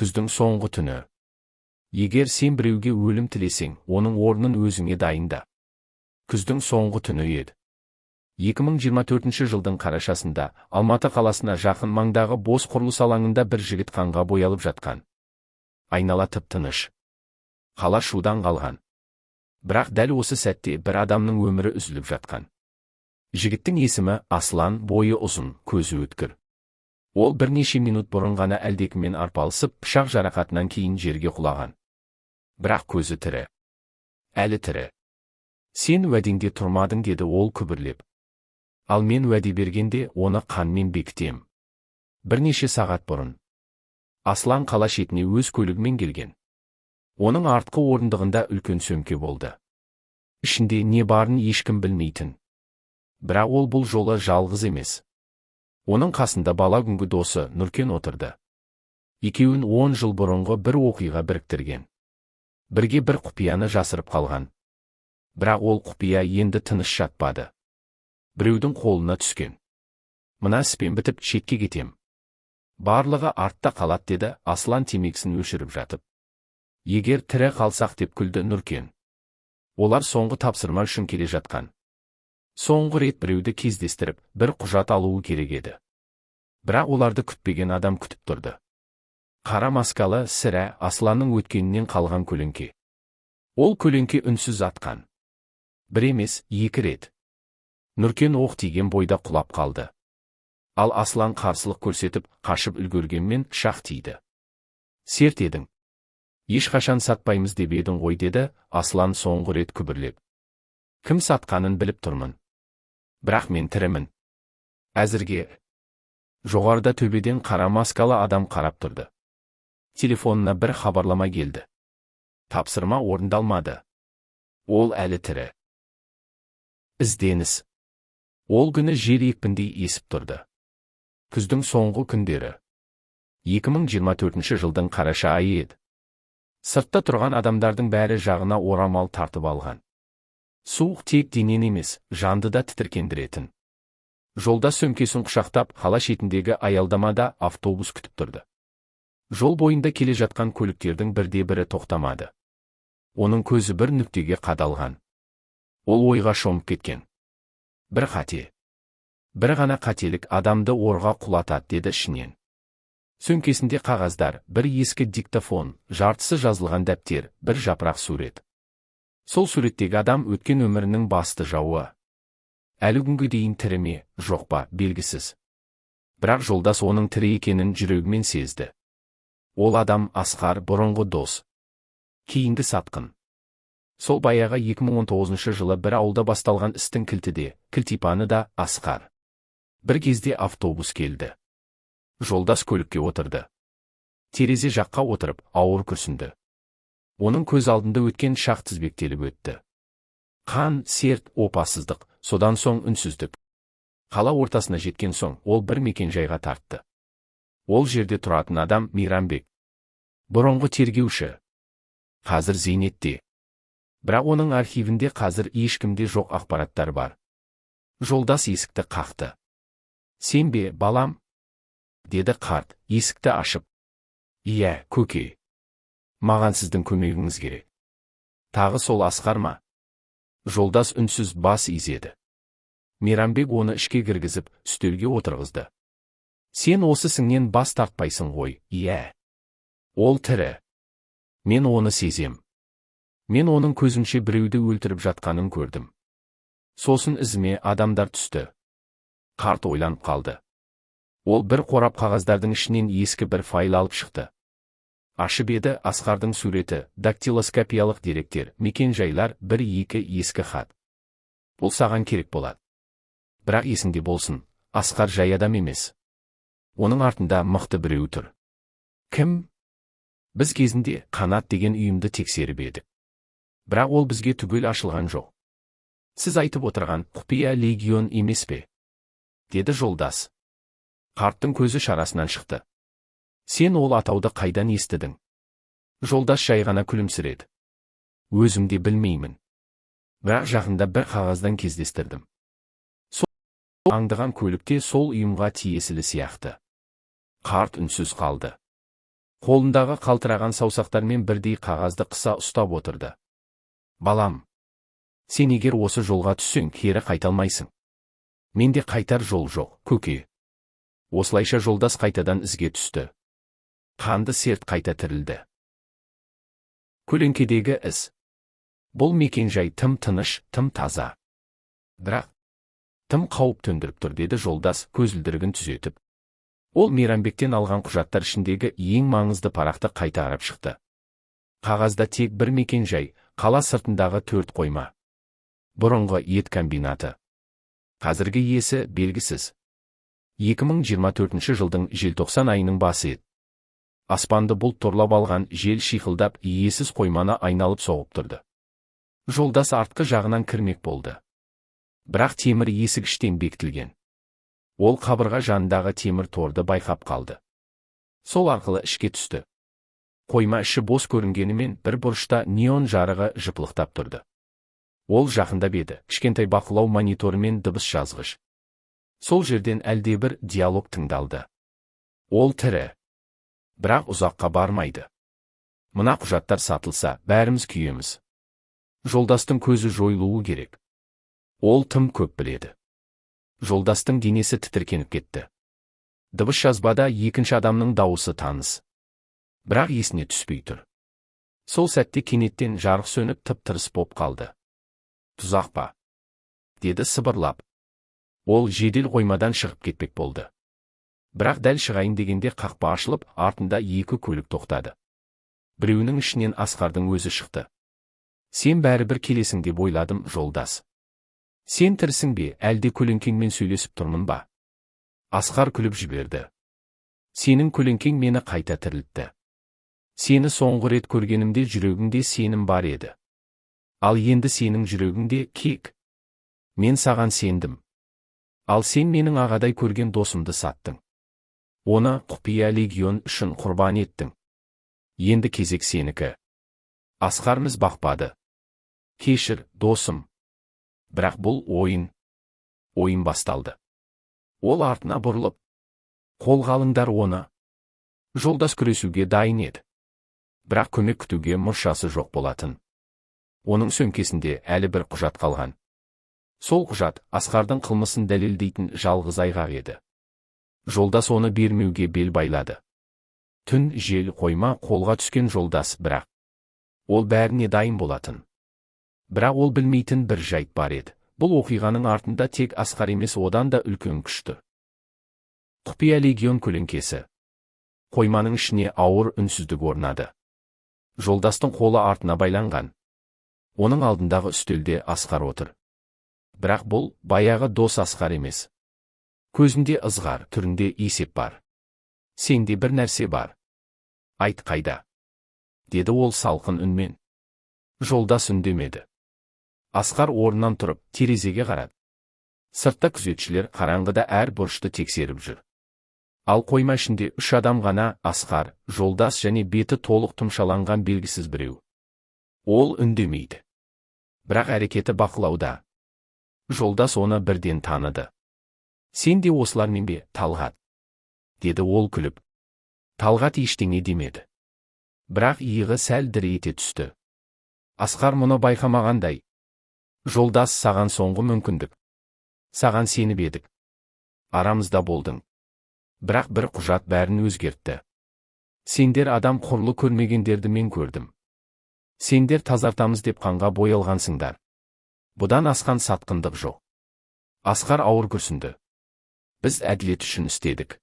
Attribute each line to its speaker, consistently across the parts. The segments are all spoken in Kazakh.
Speaker 1: Күздің соңғы түні. Егер сен біреуге өлім тілесең, оның орнын өзіңе дайында. Күздің соңғы түні еді. 2024 жылдың қарашасында Алматы қаласына жақын маңдағы бос құрылыс алаңында бір жігіт қанға боялып жатқан. Айнала тып-тыныш. Қала шудан қалған. Бірақ дәл осы сәтте бір адамның өмірі үзіліп жатқан. Жігіттің есімі Аслан, бойы ұзын, көзі өткір. Ол бірнеше минут бұрын ғана әлдекіммен арпалысып, пышақ жарақатынан кейін жерге құлаған. Бірақ көзі тірі. Әлі тірі. Сен уәдеңде тұрмадың, деді ол күбірлеп. Ал мен уәде бергенде оны қанмен бекітем. Бірнеше сағат бұрын. Аслан қала шетіне өз көлігімен келген. Оның артқы орындығында үлкен сөмке болды. Ішінде не барын ешкім білмейтін. Бірақ ол бұл жолы жалғыз емес. Оның қасында бала күнгі досы Нұркен отырды. Екеуін 10 жыл бұрынғы бір оқиға біріктірген. Бірге бір құпияны жасырып қалған. Бірақ ол құпия енді тыныш жатпады. Біреудің қолына түскен. Мына іспен бітіп шетке кетем. Барлығы артта қалады, деді Аслан темекісін өшіріп жатып. Егер тірі қалсақ, деп күлді Нұркен. Олар соңғы тапсырма үшін келе жатқан. Соңғы рет біреуді кездестіріп, бір құжат алуы керек еді. Бірақ оларды күтпеген адам күтіп тұрды. Қара маскалы, сірә, Асланның өткенінен қалған көлеңке. Ол көлеңке үнсіз атқан. Бір емес, 2 рет. Нұркен оқ тиген бойда құлап қалды. Ал Аслан қарсылық көрсетіп, қашып үлгергенмен шақ тиді. Серт едің. Ешқашан сатпаймыз деп едің ғой, деді Аслан соңғы рет күбірлеп. Кім сатқанын біліп тұрмын. Бірақ мен тірімін. Әзірге. Жоғарыда төбеден қара маскалы адам қарап тұрды. Телефонына бір хабарлама келді. Тапсырма орындалмады. Ол әлі тірі. Ізденіс. Ол күні жер екпіндей есіп тұрды. Күздің соңғы күндері. 2024 жылдың қараша айы еді. Сыртта тұрған адамдардың бәрі жағына орамал тартып алған. Суық тек денен емес, жанды да тітіркендіретін. Жолда сөмкесін құшақтап, қала шетіндегі аялдамада автобус күтіп тұрды. Жол бойында келе жатқан көліктердің бірде-бірі тоқтамады. Оның көзі бір нүктеге қадалған. Ол ойға шомып кеткен. Бір қате. Бір ғана қателік адамды орға құлатады, деді ішінен. Сөмкесінде қағаздар, бір ескі диктофон, жартысы жазылған дәптер, бір жапырақ сурет. Сол суреттегі адам өткен өмірінің басты жауы. Әлі күнге дейін тірі ме, жоқ па, белгісіз. Бірақ жолдас оның тірі екенін жүрегімен сезді. Ол адам Асқар, бұрынғы дос. Кейінгі сатқын. Сол баяғы 2019 жылы бір ауылда басталған істің кілтипаны да Асқар. Бір кезде автобус келді. Жолдас көлікке отырды. Терезе жаққа отырып, ауыр күрсінді. Оның көз алдында өткен шақ тізбектеліп өтті. Қан, серт, опасыздық, содан соң үнсіздік. Қала ортасына жеткен соң, ол бір мекен-жайға тартты. Ол жерде тұратын адам Мейрамбек. Бұрынғы тергеуші. Қазір зейнетте. Бірақ оның архивінде қазір ешкімде жоқ ақпараттар бар. Жолдас есікті қақты. Сен бе, балам? Деді қарт, есікті ашып. Иә, көке. Маған сіздің көмегіңіз керек. Тағы сол Асқар ма? Жолдас үнсіз бас изеді. Мейрамбек оны ішке кіргізіп, үстелге отырғызды. Сен осы ісіңнен бас тартпайсың ғой, иә. Ол тірі. Мен оны сезем. Мен оның көзінше біреуді өлтіріп жатқанын көрдім. Сосын ізіме адамдар түсті. Қарт ойланып қалды. Ол бір қорап қағаздардың ішінен ескі бір файл алып шықты. Ашып еді, Асқардың суреті, дактилоскопиялық деректер, мекен-жайлар, 1-2 ескі хат. Бұл саған керек болады. Бірақ есіңде болсын, Асқар жай адам емес. Оның артында мықты біреу тұр. Кім? Біз кезінде Қанат деген ұйымды тексеріп едік. Бірақ ол бізге түгел ашылған жоқ. Сіз айтып отырған құпия легион емес пе? Деді жолдас. Қарттың көзі шарасынан шықты. Сен ол атауды қайдан естідің? Жолдас жай ғана күлімсіреді. Өзім де білмеймін. Бірақ жақында бір қағаздан кездестірдім. Сол аңдыған көлікте сол ұйымға тиесілі сияқты. Қарт үнсіз қалды. Қолындағы қалтыраған саусақтармен бірдей қағазды қыса ұстап отырды. Балам, сен егер осы жолға түссең, кері қайталмайсың. Менде қайтар жол жоқ, көке. Осылайша жолдас қайтадан ізге түсті. Қанды серт қайта тірілді. Көлеңкедегі із. Бұл мекенжай тым тыныш, тым таза. Бірақ тым қауіп төндіріп тұр, деді жолдас көзілдірігін түзетіп. Ол Мейрамбектен алған құжаттар ішіндегі ең маңызды парақты қайта қарап шықты. Қағазда тек бір мекенжай, қала сыртындағы 4 қойма. Бұрынғы ет комбинаты. Қазіргі иесі белгісіз. 2024 жылдың желтоқсан айының басы еді. Аспанды бұлт торлап алған жел шиқылдап иесіз қойманы айналып соғып тұрды. Жолдас артқы жағынан кірмек болды. Бірақ темір есік іштен бекітілген. Ол қабырға жанындағы темір торды байқап қалды. Сол арқылы ішке түсті. Қойма іші бос көрінгенімен бір бұрышта неон жарығы жыпылықтап тұрды. Ол жақындап еді, кішкентай бақылау мониторы мен дыбыс жазғыш. Сол жерден әлдебір диалог тыңдалды. Ол тірі. Бірақ ұзаққа бармайды. Мына құжаттар сатылса, бәріміз күйеміз. Жолдастың көзі жойылуы керек. Ол тым көп біледі. Жолдастың денесі тітіркеніп кетті. Дыбыс жазбада екінші адамның дауысы таныс. Бірақ есіне түспей тұр. Сол сәтте кенеттен жарық сөніп тып-тырыс боп қалды. Тұзақ па? Деді сыбырлап. Ол жедел қоймадан шығып кетпек болды. Бірақ дәл шығайын дегенде қақпа ашылып, артында 2 көлік тоқтады. Біреуінің ішінен Асқардың өзі шықты. Сен бәрібір келесің деп ойладым, жолдас. Сен тірісің бе, әлде көлеңкеңмен сөйлесіп тұрмын ба? Асқар күліп жіберді. Сенің көлеңкең мені қайта тірілтті. Сені соңғы рет көргенімде жүрегіңде сенім бар еді. Ал енді сенің жүрегіңде кек. Мен саған сендім. Ал сен менің ағадай көрген досымды саттың. Оны құпия легион үшін құрбан еттің. Енді кезек сенікі. Асқарымыз бақпады. Кешір, досым. Бірақ бұл ойын. Ойын басталды. Ол артына бұрылып. Қолға алыңдар оны. Жолдас күресуге дайын еді. Бірақ көмек күтуге мұршасы жоқ болатын. Оның сөмкесінде әлі бір құжат қалған. Сол құжат Асқардың қылмысын дәлелдейтін жалғыз айғақ еді. Жолдас оны бермеуге бел байлады. Түн жел қойма қолға түскен жолдас, бірақ ол бәріне дайын болатын. Бірақ ол білмейтін бір жайт бар еді. Бұл оқиғаның артында тек Асқар емес, одан да үлкен күшті. Құпия легион көлеңкесі. Қойманың ішіне ауыр үнсіздік орнады. Жолдастың қолы артына байланған. Оның алдындағы үстелде Асқар отыр. Бірақ бұл баяғы дос Асқар емес. Көзінде ызғар, түрінде есеп бар. Сенде бір нәрсе бар. Айт, қайда? Деді ол салқын үнмен. Жолдас үндемеді. Асқар орнынан тұрып, терезеге қарады. Сыртта күзетшілер қараңғыда әр бұрышты тексеріп жүр. Ал қойма ішінде 3 адам ғана: Асқар, жолдас және беті толық тұмшаланған белгісіз біреу. Ол үндемейді. Бірақ әрекеті бақылауда. Жолдас оны бірден таныды. Сен де осылармен бе, Талғат? Деді ол күліп. Талғат ештеңе демеді. Бірақ иығы сәл дір ете түсті. Асқар мұны байқамағандай. Жолдас, саған соңғы мүмкіндік. Саған сеніп едік. Арамызда болдың. Бірақ бір құжат бәрін өзгертті. Сендер адам құрлы көрмегендерді мен көрдім. Сендер тазартамыз деп қанға боялғансыңдар. Бұдан асқан сатқындық жоқ. Асқар ауыр күрсінді. Біз әділет үшін істедік.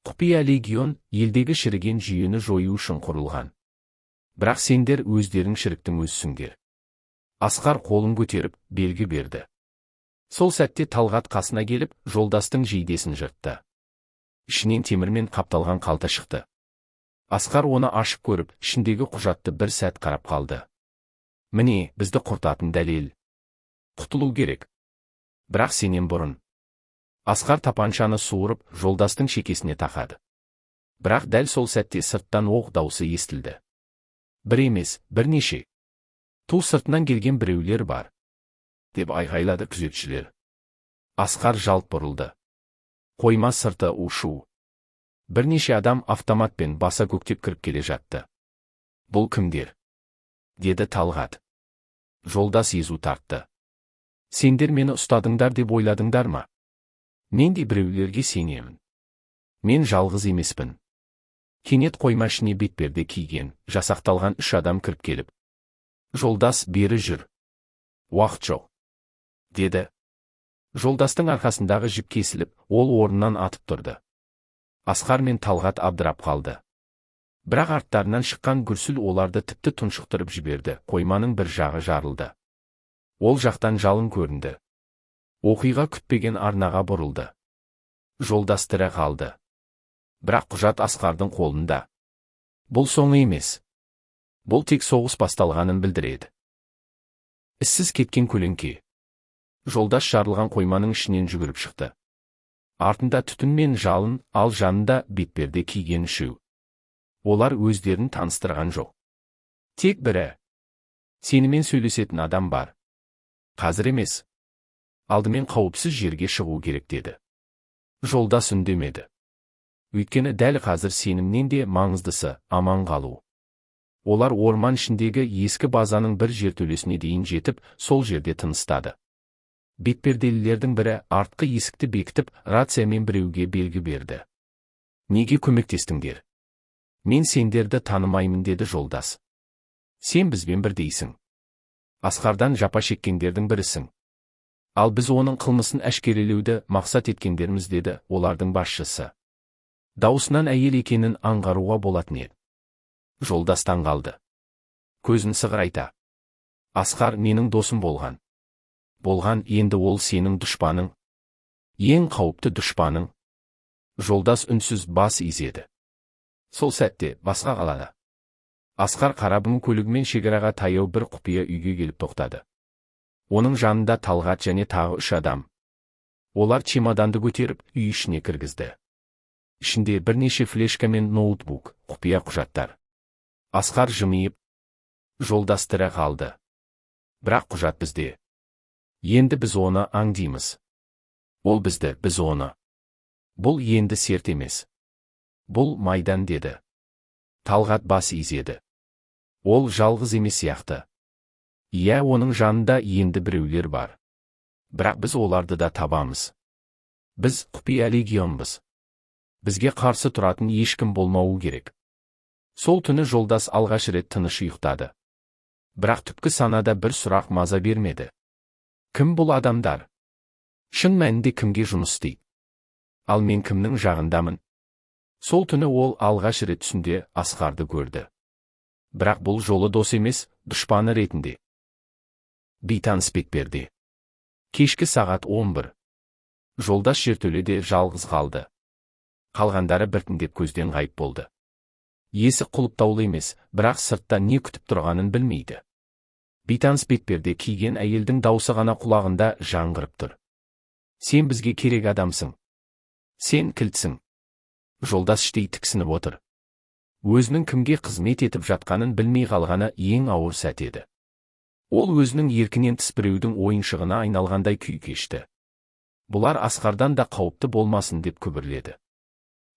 Speaker 1: Құпия легион елдегі шіріген жүйені жою үшін құрылған. Бірақ сендер өздерің шіріктің өзсіңдер. Асқар қолын көтеріп белгі берді. Сол сәтте Талғат қасына келіп, жолдастың жейдесін жыртты. Ішінен темірмен қапталған қалта шықты. Асқар оны ашып көріп, ішіндегі құжатты бір сәт қарап қалды. Міне, бізді құртатын дәлел. Құтылу керек. Бірақ сенен бұрын. Асқар тапаншаны суырып, жолдастың шекесіне тақады. Бірақ дәл сол сәтте сырттан оқ даусы естілді. Бір емес, бірнеше. Ту сыртынан келген біреулер бар. Деп айғайлады күзетшілер. Асқар жалт бұрылды. Қойма сырты у-шу. Бірнеше адам автоматпен баса көктеп кіріп келе жатты. Бұл кімдер? Деді Талғат. Жолдас езу тартты. Сендер мені ұстадыңдар деп ойладыңдар ма? Мен де біреулерге сенемін. Мен жалғыз емеспін. Кенет қойма ішіне бетперде киген, жасақталған 3 адам кіріп келіп. Жолдас, бері жүр. Уақыт жоқ. Деді. Жолдастың арқасындағы жіп кесіліп, ол орнынан атып тұрды. Асқар мен Талғат абдырап қалды. Бірақ арттарынан шыққан гүрсіл оларды тіпті тұншықтырып жіберді. Қойманың бір жағы жарылды. Ол жақтан жалын көрінді. Оқиға күтпеген арнаға бұрылды. Жолдас тірі қалды. Бірақ құжат Асқардың қолында. Бұл соңы емес. Бұл тек соғыс басталғанын білдіреді. Іссіз кеткен көлеңке. Жолдас жарылған қойманың ішінен жүгіріп шықты. Артында түтін мен жалын, ал жанында бетперде киген 3. Олар өздерін таныстырған жоқ. Тек бірі. Сенімен сөйлесетін адам бар. Қазір емес. Алдымен қауіпсіз жерге шығу керек деді. Жолдас үндемеді. Өйткені дәл қазір сенімнен де маңыздысы аман қалу. Олар орман ішіндегі ескі базаның бір жертөлесіне дейін жетіп, сол жерде тыныстады. Бетперделілердің бірі артқы есікті бекітіп, рациямен біреуге белгі берді. Неге көмектестіңдер? Мен сендерді танымаймын деді жолдас. Сен бізбен бірдейсің. Асқардан жапа шеккендердің бірісің. Ал біз оның қылмысын әшкерелеуді мақсат еткендерміз деді олардың басшысы. Даусынан әйел екенін аңғаруға болатын еді. Жолдас таңғалды. Көзін сығырайта. Асқар менің досым болған. Болған, енді ол сенің дұшпаның. Ең қауіпті дұшпаның. Жолдас үнсіз бас изеді. Сол сәтте басқа қалады. Асқар қарабың көлігімен шекараға таяу бір құпия үйге келіп тоқтады. Оның жанында Талғат және тағы 3 адам. Олар чемоданды көтеріп үй ішіне кіргізді. Ішінде бірнеше флешка мен ноутбук, құпия құжаттар. Асқар жымиып. Жолдас тірі қалды. Бірақ құжат бізде. Енді біз оны аңдимыз. Ол бізді, біз оны. Бұл енді серт емес. Бұл майдан деді. Талғат бас изеді. Ол жалғыз емес сияқты. Иә, оның жанында енді біреулер бар. Бірақ біз оларды да табамыз. Біз құпия легионбыз. Бізге қарсы тұратын ешкім болмауы керек. Сол түні жолдас алғаш рет тыныш ұйықтады. Бірақ түпкі санада бір сұрақ маза бермеді. Кім бұл адамдар? Шын мәнінде кімге жұмыс істейді? Ал мен кімнің жағындамын? Сол түні ол алғаш рет түсінде Асқарды көрді. Бірақ бұл жолы дос емес, дұшпаны ретінде. Бейтаныс бетперде. Кешкі сағат 11. Жолдас жертөледе жалғыз қалды. Қалғандары біртіндеп көзден ғайып болды. Есік құлыптаулы емес, бірақ сыртта не күтіп тұрғанын білмейді. Бейтаныс бетперде киген әйелдің даусы ғана құлағында жаңғырып тұр. Сен бізге керек адамсың. Сен кілтсің. Жолдас іштей тіксініп отыр. Өзінің кімге қызмет етіп жатқанын білмей қалғаны ең ауыр сәт еді. Ол өзінің еркінен тыс біреудің ойыншығына айналғандай күй кешті. Бұлар Асқардан да қауіпті болмасын деп күбірледі.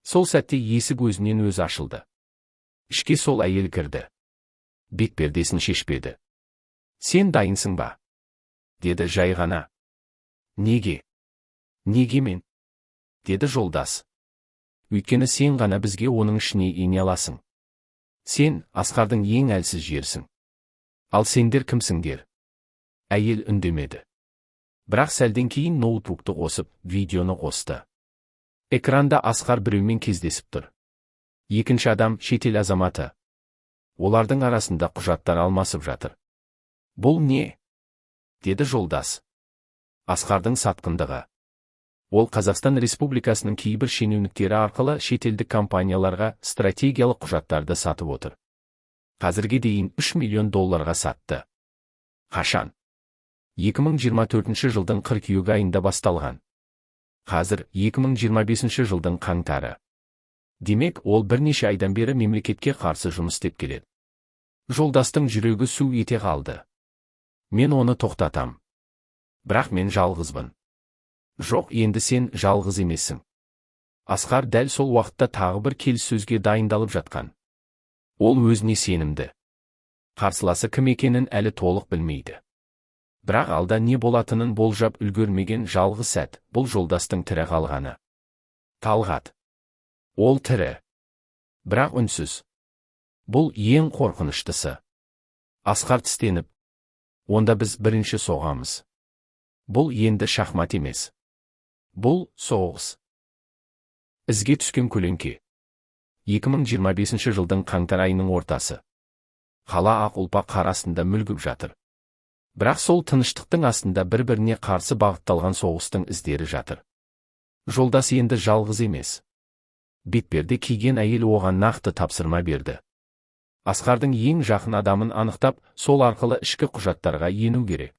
Speaker 1: Сол сәтте есік өзінен өзі ашылды. Ішке сол әйел кірді. Бетпердесін шешпеді. Сен дайынсың ба? Деді жай ғана. Неге? Неге мен? Деді жолдас. Өйткені сен ғана бізге оның ішіне ене аласың. Сен Асқардың ең әлсіз жерсің. Ал сендер кімсіңдер? Әйел үндемеді. Бірақ сәлден кейін ноутбукты қосып, видеоны қосты. Экранда Асқар біреумен кездесіп тұр. Екінші адам шетел азаматы. Олардың арасында құжаттар алмасып жатыр. Бұл не? Деді жолдас. Асқардың сатқындығы. Ол Қазақстан Республикасының кейбір шенеуніктері арқылы шетелдік компанияларға стратегиялық құжаттарды сатып отыр. Қазірге дейін $3 миллион сатты. Қашан? 2024 жылдың қыркүйек айында басталған. Қазір 2025 жылдың қаңтары. Демек, ол бірнеше айдан бері мемлекетке қарсы жұмыс істеп келеді. Жолдастың жүрегі су ете қалды. Мен оны тоқтатам. Бірақ мен жалғызбын. Жоқ, енді сен жалғыз емессің. Асқар дәл сол уақытта тағы бір келіссөзге дайындалып жатқан. Ол өзіне сенімді. Қарсыласы кім екенін әлі толық білмейді. Бірақ алда не болатынын болжап үлгермеген жалғыз сәт, бұл жолдастың тірі қалғаны. Талғат. Ол тірі. Бірақ үнсіз. Бұл ең қорқыныштысы. Асқар тістеніп. Онда біз бірінші соғамыз. Бұл енді шахмат емес. Бұл соғыс. Ізге түскен көлеңке. 2025 жылдың қаңтар айының ортасы. Қала ақ ұлпа қар астында мүлгіп жатыр. Бірақ сол тыныштықтың астында бір-біріне қарсы бағытталған соғыстың іздері жатыр. Жолдас енді жалғыз емес. Бетперде киген әйел оған нақты тапсырма берді. Асқардың ең жақын адамын анықтап, сол арқылы ішкі құжаттарға ену керек.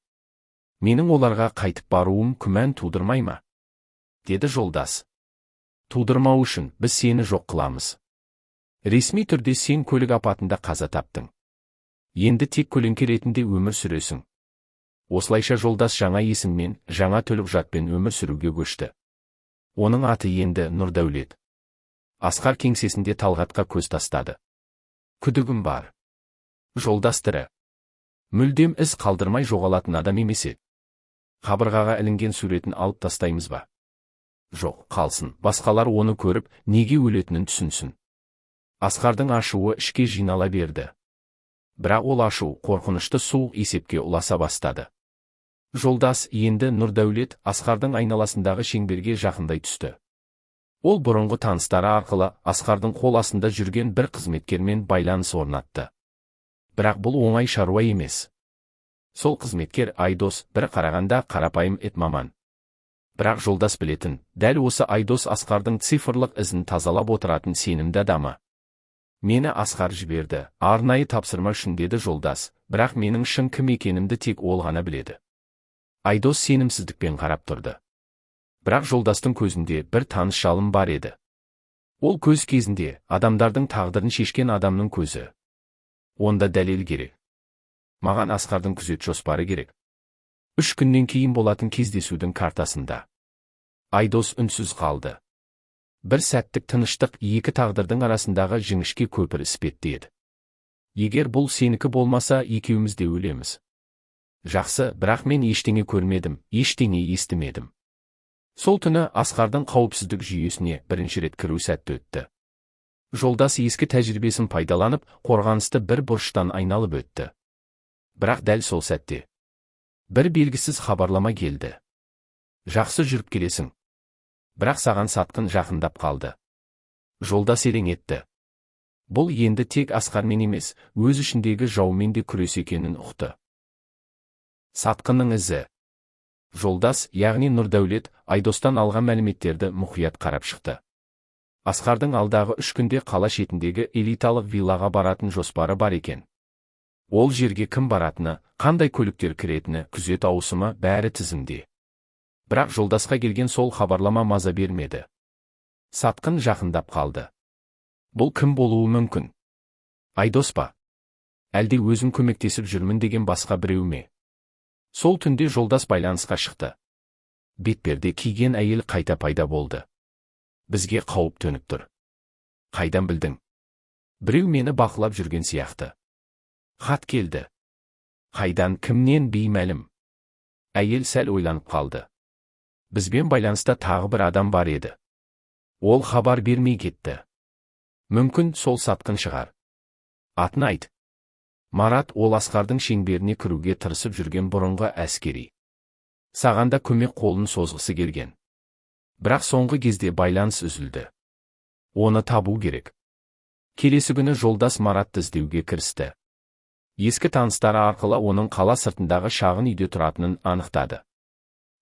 Speaker 1: Менің оларға қайтып баруым күмән тудырмай ма? Деді жолдас. Тудырмау үшін біз сені жоқ қыламыз. Ресми түрде сен көлік апатында қаза таптың. Енді тек көлеңке ретінде өмір сүресің. Осылайша жолдас жаңа есіммен, жаңа төлқұжатпен өмір сүруге көшті. Оның аты енді Нұрдәулет. Асқар кеңсесінде Талғатқа көз тастады. Күдігім бар. Жолдас тірі. Мүлдем із қалдырмай жоғалатын адам емес. Қабырғаға ілінген суретін алып тастаймыз ба? Жоқ, қалсын, басқалар оны көріп, неге өлетінін түсінсін. Асқардың ашуы ішке жинала берді. Бірақ ол ашу қорқынышты суық есепке ұласа бастады. Жолдас енді Нұрдәулет Асқардың айналасындағы шеңберге жақындай түсті. Ол бұрынғы таныстары арқылы Асқардың қол астында жүрген бір қызметкермен байланыс орнатты. Бірақ бұл оңай шаруа емес. Сол қызметкер Айдос, бір қарағанда қарапайым маман. Бірақ жолдас білетін, дәл осы Айдос Асқардың цифрлық ізін тазалап отыратын сенімді адамы. Мені Асқар жіберді, арнайы тапсырма үшін деді жолдас, бірақ менің шын кім екенімді тек ол ғана біледі. Айдос сенімсіздікпен қарап тұрды. Бірақ жолдастың көзінде бір таныш жалын бар еді. Ол көз кезінде адамдардың тағдырын шешкен адамның көзі. Онда дәлел керек. Маған Асқардың күзет жоспары керек. 3 күннен кейін болатын кездесудің картасында. Айдос үнсіз қалды. Бір сәттік тыныштық екі тағдырдың арасындағы жіңішке көпір іспетті еді. Егер бұл сенікі болмаса, екеуміз де өлеміз. Жақсы, бірақ мен ештеңе көрмедім, ештеңе естімедім. Сол түні Асқардың қауіпсіздік жүйесіне бірінші рет кіру сәтті өтті. Жолдас ескі тәжірибесін пайдаланып, қорғанысты бір бұрыштан айналып өтті. Бірақ дәл сол сәтте бір белгісіз хабарлама келді. Жақсы жүріп келесің. Бірақ саған сатқын жақындап қалды. Жолдас елең етті. Бұл енді тек Асқармен емес, өз ішіндегі жаумен де күрес екенін ұқты. Сатқынның ізі. Жолдас, яғни Нұрдәулет, Айдостан алған мәліметтерді мұқият қарап шықты. Асқардың алдағы 3 күнде қала шетіндегі элиталық виллаға баратын жоспары бар екен. Ол жерге кім баратыны, қандай көліктер кіретіні, күзет ауысымы, бәрі тізімде. Бірақ жолдасқа келген сол хабарлама маза бермеді. Сатқын жақындап қалды. Бұл кім болуы мүмкін? Айдос па? Әлде өзім көмектесіп жүрмін деген басқа біреу ме? Сол түнде жолдас байланысқа шықты. Бетперде киген әйел қайта пайда болды. Бізге қауіп төніп тұр. Қайдан білдің? Біреу мені бақылап жүрген сияқты. Хат келді. Қайдан, кімнен беймәлім? Әйел сәл ойланып қалды. Бізбен байланыста тағы бір адам бар еді. Ол хабар бермей кетті. Мүмкін сол сатқын шығар. Атын айт. Марат, ол Асқардың шеңберіне кіруге тырысып жүрген бұрынғы әскери. Саған да көмек қолын созғысы келген. Бірақ соңғы кезде байланыс үзілді. Оны табу керек. Келесі күні жолдас Маратты іздеуге кірісті. Ескі таныстары арқылы оның қала сыртындағы шағын үйде тұратынын анықтады.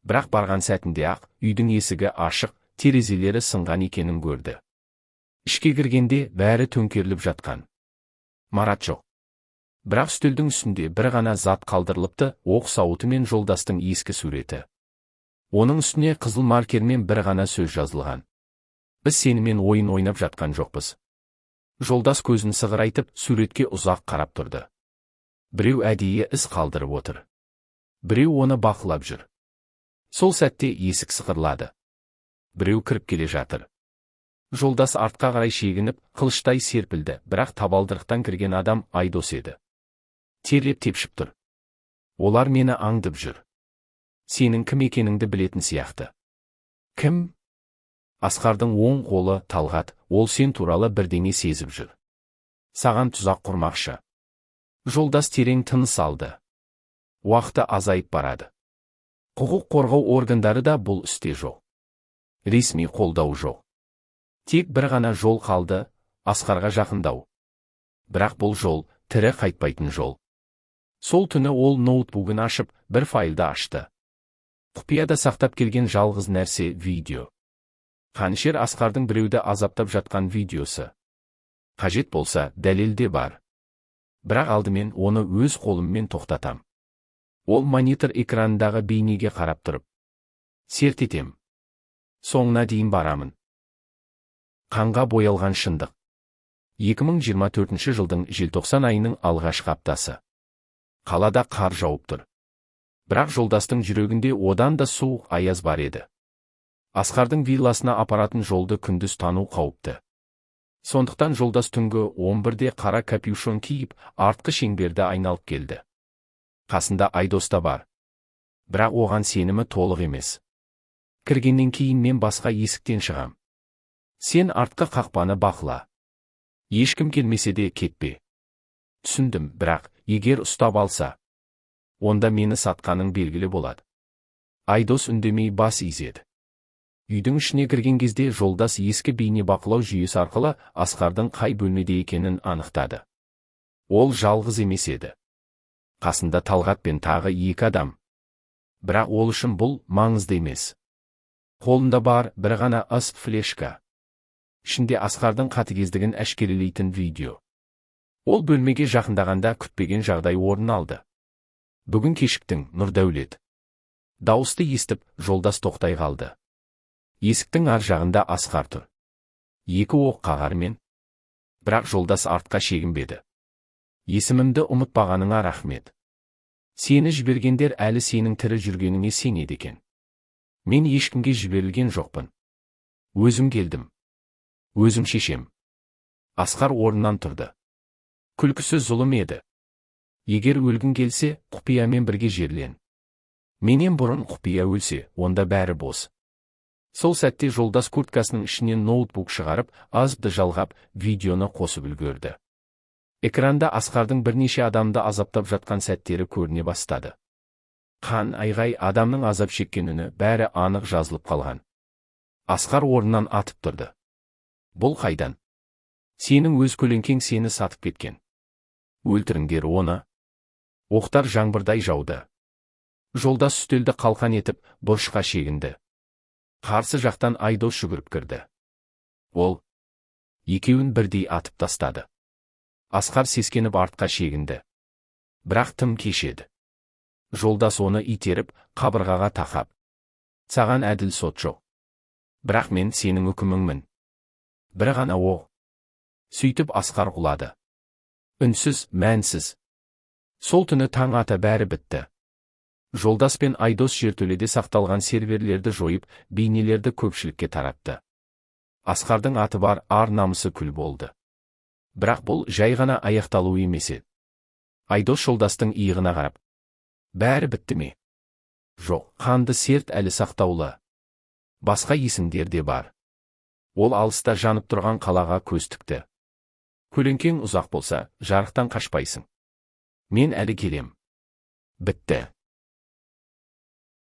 Speaker 1: Бірақ барған сәтінде ақ үйдің есігі ашық, терезелері сынған екенін көрді. Ішке кіргенде бәрі төңкеріліп жатқан. Марат жоқ. Бірақ үстелдің үстінде бір ғана зат қалдырылыпты, оқ сауыты мен жолдастың ескі суреті. Оның үстіне қызыл маркермен бір ғана сөз жазылған. Біз сенімен ойын ойнап жатқан жоқпыз. Жолдас көзін сығырайтып, суретке ұзақ қарап тұрды. Біреу әдейі із қалдырып отыр. Біреу оны бақылап жүр. Сол сәтте есік сықырлады. Біреу кіріп келе жатыр. Жолдас артқа қарай шегініп, қылыштай серпілді, бірақ табалдырықтан кірген адам Айдос еді. Терлеп тепшіп тұр. Олар мені аңдып жүр. Сенің кім екеніңді білетін сияқты. Кім? Асқардың оң қолы Талғат, ол сен туралы бірдеңе сезіп жүр. Саған тұзақ құрмақшы. Жолдас терең тыныс алды. Уақыты азайып барады. Құқық қорғау органдары да бұл істе жоқ. Ресми қолдау жоқ. Тек бір ғана жол қалды, Асқарға жақындау. Бірақ бұл жол тірі қайтпайтын жол. Сол түні ол ноутбугын ашып, бір файлды ашты. Құпияда сақтап келген жалғыз нәрсе видео. Қанішер Асқардың біреуді азаптап жатқан видеосы. Қажет болса, дәлел де бар. Бірақ алдымен оны өз қолыммен тоқтатам. Ол монитор экранындағы бейнеге қарап тұрып. Серт етем. Соңына дейін барамын. Қанға боялған шындық. 2024 жылдың желтоқсан айының алғашқы аптасы. Қалада қар жауып тұр. Бірақ жолдастың жүрегінде одан да суық аяз бар еді. Асқардың вилласына апаратын жолды күндіз тану қауіпті. Сондықтан жолдас түнгі 11-де қара капюшон киіп, артқы шеңберді айналып келді. Қасында Айдос та бар. Бірақ оған сенімі толық емес. Кіргеннен кейін мен басқа есіктен шығам. Сен артқы қақпаны бақыла. Ешкім келмесе де кетпе. Түсіндім, бірақ егер ұстап алса, онда мені сатқаның белгілі болады. Айдос үндемей бас изеді. Үйдің ішіне кірген кезде жолдас ескі бейне бақылау жүйесі арқылы Асқардың қай бөлмеде екенін анықтады. Ол жалғыз емес еді. Қасында Талғат пен тағы 2 адам. Бірақ ол үшін бұл маңызды емес. Қолында бар бір ғана флешка. Ішінде Асқардың қатыгездігін әшкерелейтін видео. Ол бөлмеге жақындағанда күтпеген жағдай орын алды. Бүгін кешіктің, Нұрдәулет. Дауысты естіп, жолдас тоқтай қалды. Есіктің ар жағында Асқар тұр. 2 оқ қағармен. Бірақ жолдас артқа шегінбеді. Есімімді ұмытпағаныңа рахмет. Сені жібергендер әлі сенің тірі жүргеніңе сенеді екен. Мен ешкімге жіберілген жоқпын. Өзім келдім. Өзім шешем. Асқар орнынан тұрды. Күлкісі зұлым еді. Егер өлгің келсе, құпиямен бірге жерлен. Менен бұрын құпия өлсе, онда бәрі бос. Сол сәтте жолдас курткасының ішінен ноутбук шығарып, азды жалғап, видеоны қосып үлгерді. Экранда Асқардың бірнеше адамды азаптап жатқан сәттері көріне бастады. Қан, айғай, адамның азап шеккен үні бәрі анық жазылып қалған. Асқар орнынан атып тұрды. Бұл қайдан? Сенің өз көлеңкең сені сатып кеткен. Өлтіріңдер оны. Оқтар жаңбырдай жауды. Жолдас үстелді қалқан етіп, бұрышқа шегінді. Қарсы жақтан Айдос жүгіріп кірді. Ол екеуін бірдей атып тастады. Асқар сескеніп артқа шегінді. Бірақ тым кеш еді. Жолдас оны итеріп, қабырғаға тақап. Саған әділ сот жоқ. Бірақ мен сенің үкіміңмін. Бір ғана оқ. Сөйтіп Асқар құлады. Үнсіз, мәнсіз. Сол түні таң ата бәрі бітті. Жолдас пен Айдос жертөледе сақталған серверлерді жойып, бейнелерді көпшілікке таратты. Асқардың аты бар ар-намысы күл болды. Бірақ бұл жай ғана аяқталу емес еді. Айдос жолдастың иығына қарап. Бәрі бітті ме? Жоқ, қанды серт әлі сақтаулы. Басқа есімдер де бар. Ол алыста жанып тұрған қалаға көз тікті. Көлеңкең ұзақ болса, жарықтан қашпайсың. Мен әлі келем. Бітті.